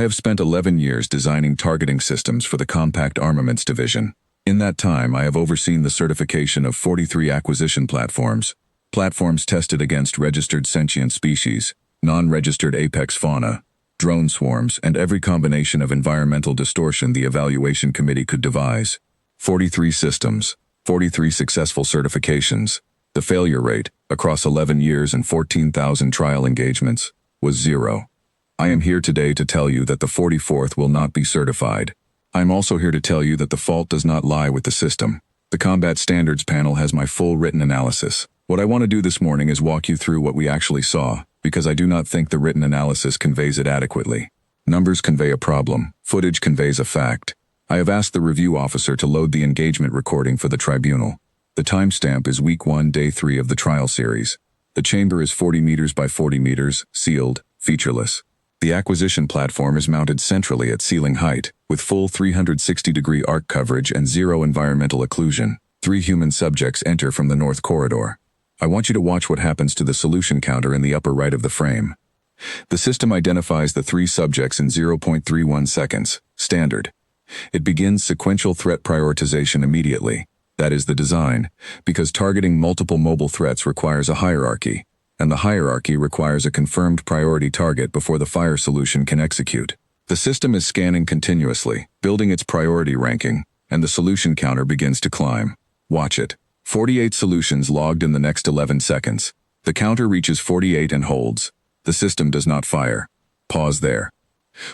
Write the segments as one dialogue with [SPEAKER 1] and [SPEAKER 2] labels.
[SPEAKER 1] have spent 11 years designing targeting systems for the Compact Armaments Division. In that time, I have overseen the certification of 43 acquisition platforms tested against registered sentient species, non-registered apex fauna, drone swarms, and every combination of environmental distortion the evaluation committee could devise. 43 systems, 43 successful certifications. The failure rate, across 11 years and 14,000 trial engagements, was 0. I am here today to tell you that the 44th will not be certified. I am also here to tell you that the fault does not lie with the system. The Combat Standards Panel has my full written analysis. What I want to do this morning is walk you through what we actually saw, because I do not think the written analysis conveys it adequately. Numbers convey a problem, footage conveys a fact. I have asked the review officer to load the engagement recording for the tribunal. The timestamp is week 1, day 3 of the trial series. The chamber is 40 meters by 40 meters, sealed, featureless. The acquisition platform is mounted centrally at ceiling height, with full 360-degree arc coverage and 0 environmental occlusion. 3 human subjects enter from the north corridor. I want you to watch what happens to the solution counter in the upper right of the frame. The system identifies the 3 subjects in 0.31 seconds, standard. It begins sequential threat prioritization immediately. That is the design, because targeting multiple mobile threats requires a hierarchy, and the hierarchy requires a confirmed priority target before the fire solution can execute. The system is scanning continuously, building its priority ranking, and the solution counter begins to climb. Watch it. 48 solutions logged in the next 11 seconds. The counter reaches 48 and holds. The system does not fire. Pause there.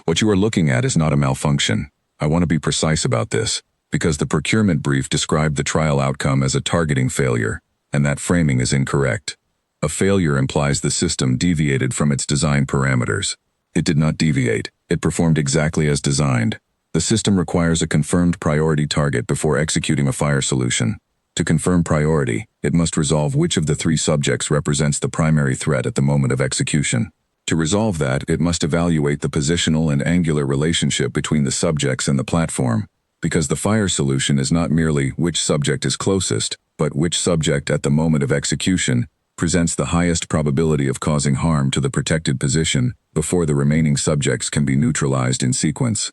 [SPEAKER 1] What you are looking at is not a malfunction. I want to be precise about this, because the procurement brief described the trial outcome as a targeting failure, and that framing is incorrect. A failure implies the system deviated from its design parameters. It did not deviate. It performed exactly as designed. The system requires a confirmed priority target before executing a fire solution. To confirm priority, it must resolve which of the 3 subjects represents the primary threat at the moment of execution. To resolve that, it must evaluate the positional and angular relationship between the subjects and the platform, because the fire solution is not merely which subject is closest, but which subject at the moment of execution presents the highest probability of causing harm to the protected position before the remaining subjects can be neutralized in sequence.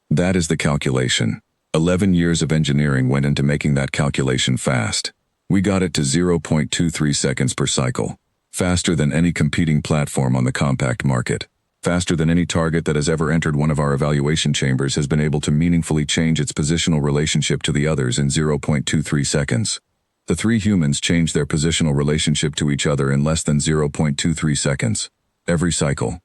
[SPEAKER 1] That is the calculation. 11 years of engineering went into making that calculation fast. We got it to 0.23 seconds per cycle. Faster than any competing platform on the compact market. Faster than any target that has ever entered one of our evaluation chambers has been able to meaningfully change its positional relationship to the others in 0.23 seconds. The 3 humans changed their positional relationship to each other in less than 0.23 seconds. Every cycle.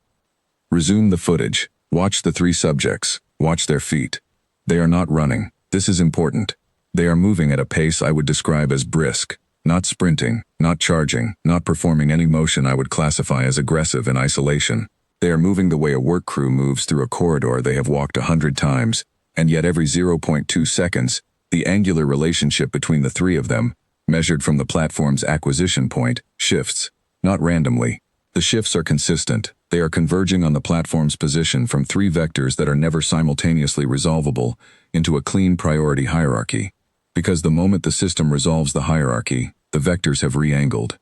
[SPEAKER 1] Resume the footage. Watch the 3 subjects. Watch their feet. They are not running. This is important. They are moving at a pace I would describe as brisk. Not sprinting, not charging, not performing any motion I would classify as aggressive in isolation. They are moving the way a work crew moves through a corridor they have walked 100 times, and yet every 0.2 seconds, the angular relationship between the 3 of them, measured from the platform's acquisition point, shifts. Not randomly. The shifts are consistent. They are converging on the platform's position from 3 vectors that are never simultaneously resolvable into a clean priority hierarchy. Because the moment the system resolves the hierarchy, the vectors have re-angled.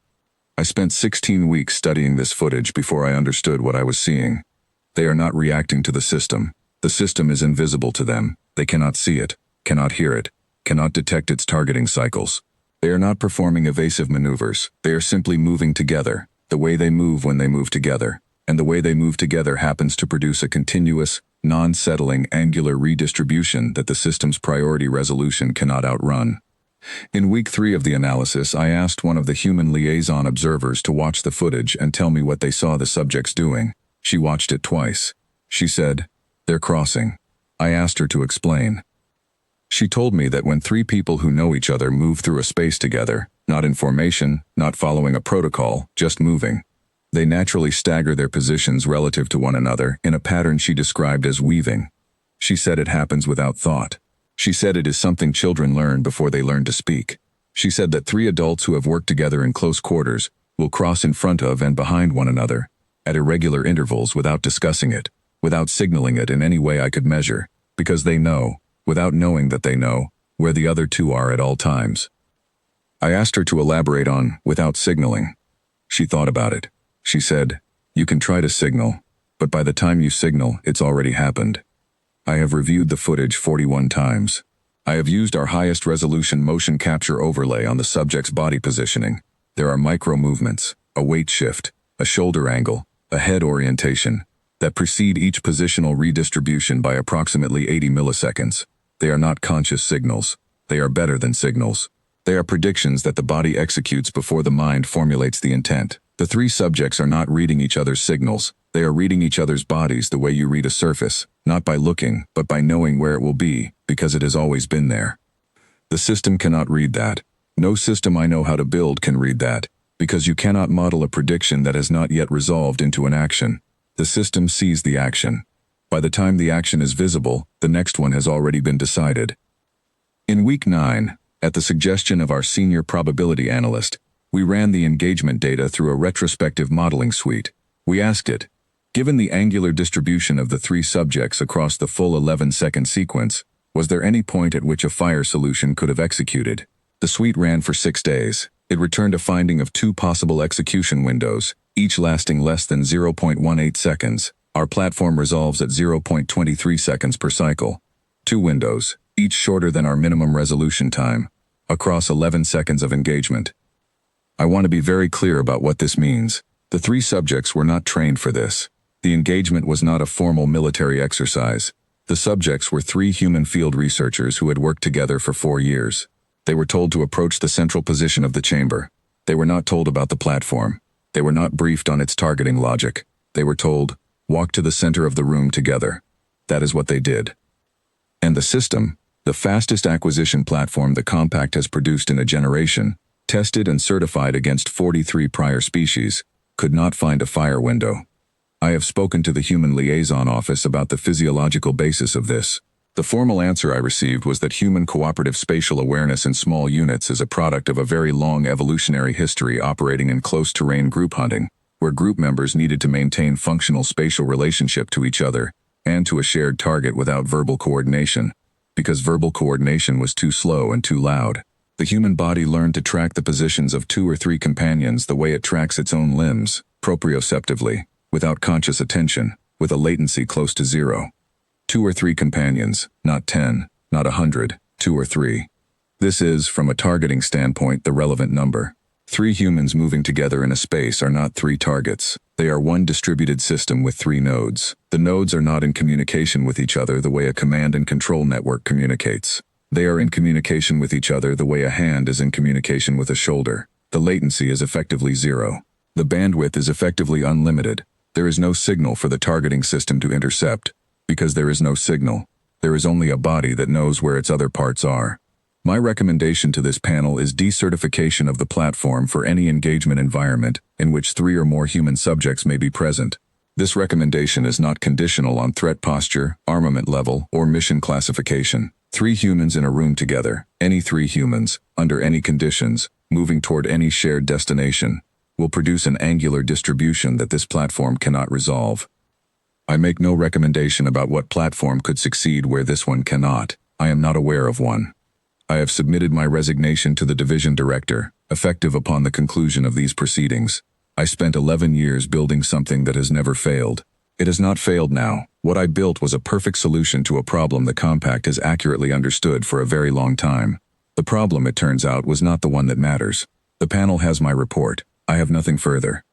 [SPEAKER 1] I spent 16 weeks studying this footage before I understood what I was seeing. They are not reacting to the system. The system is invisible to them. They cannot see it, cannot hear it, cannot detect its targeting cycles. They are not performing evasive maneuvers. They are simply moving together, the way they move when they move together. And the way they move together happens to produce a continuous, non-settling angular redistribution that the system's priority resolution cannot outrun. In week 3 of the analysis, I asked one of the human liaison observers to watch the footage and tell me what they saw the subjects doing. She watched it twice. She said, "They're crossing." I asked her to explain. She told me that when 3 people who know each other move through a space together, not in formation, not following a protocol, just moving, they naturally stagger their positions relative to one another in a pattern she described as weaving. She said it happens without thought. She said it is something children learn before they learn to speak. She said that 3 adults who have worked together in close quarters will cross in front of and behind one another at irregular intervals without discussing it, without signaling it in any way I could measure, because they know, without knowing that they know, where the other 2 are at all times. I asked her to elaborate on without signaling. She thought about it. She said, "You can try to signal, but by the time you signal, it's already happened. I have reviewed the footage 41 times. I have used our highest resolution motion capture overlay on the subject's body positioning. There are micro movements, a weight shift, a shoulder angle, a head orientation, that precede each positional redistribution by approximately 80 milliseconds. They are not conscious signals. They are better than signals. They are predictions that the body executes before the mind formulates the intent. The three subjects are not reading each other's signals. They are reading each other's bodies the way you read a surface, not by looking, but by knowing where it will be, because it has always been there. The system cannot read that. No system I know how to build can read that, because you cannot model a prediction that has not yet resolved into an action. The system sees the action. By the time the action is visible, the next one has already been decided. In week 9, at the suggestion of our senior probability analyst, we ran the engagement data through a retrospective modeling suite. We asked it, given the angular distribution of the three subjects across the full 11-second sequence, was there any point at which a fire solution could have executed? The suite ran for 6 days. It returned a finding of 2 possible execution windows, each lasting less than 0.18 seconds. Our platform resolves at 0.23 seconds per cycle. 2 windows, each shorter than our minimum resolution time, across 11 seconds of engagement. I want to be very clear about what this means. The 3 subjects were not trained for this. The engagement was not a formal military exercise. The subjects were 3 human field researchers who had worked together for 4 years. They were told to approach the central position of the chamber. They were not told about the platform. They were not briefed on its targeting logic. They were told, walk to the center of the room together. That is what they did. And the system, the fastest acquisition platform the Compact has produced in a generation, tested and certified against 43 prior species, could not find a fire window. I have spoken to the Human Liaison Office about the physiological basis of this. The formal answer I received was that human cooperative spatial awareness in small units is a product of a very long evolutionary history operating in close terrain group hunting, where group members needed to maintain functional spatial relationship to each other and to a shared target without verbal coordination, because verbal coordination was too slow and too loud. The human body learned to track the positions of 2 or 3 companions the way it tracks its own limbs, proprioceptively, without conscious attention, with a latency close to 0. 2 or 3 companions, not 10, not 100, 2 or 3. This is, from a targeting standpoint, the relevant number. 3 humans moving together in a space are not 3 targets. They are one distributed system with 3 nodes. The nodes are not in communication with each other the way a command and control network communicates. They are in communication with each other the way a hand is in communication with a shoulder. The latency is effectively 0. The bandwidth is effectively unlimited. There is no signal for the targeting system to intercept. Because there is no signal, there is only a body that knows where its other parts are. My recommendation to this panel is decertification of the platform for any engagement environment in which 3 or more human subjects may be present. This recommendation is not conditional on threat posture, armament level, or mission classification. 3 humans in a room together, any 3 humans, under any conditions, moving toward any shared destination, will produce an angular distribution that this platform cannot resolve. I make no recommendation about what platform could succeed where this one cannot. I am not aware of one. I have submitted my resignation to the division director, effective upon the conclusion of these proceedings. I spent 11 years building something that has never failed. It has not failed now. What I built was a perfect solution to a problem the Compact has accurately understood for a very long time. The problem, it turns out, was not the one that matters. The panel has my report. I have nothing further.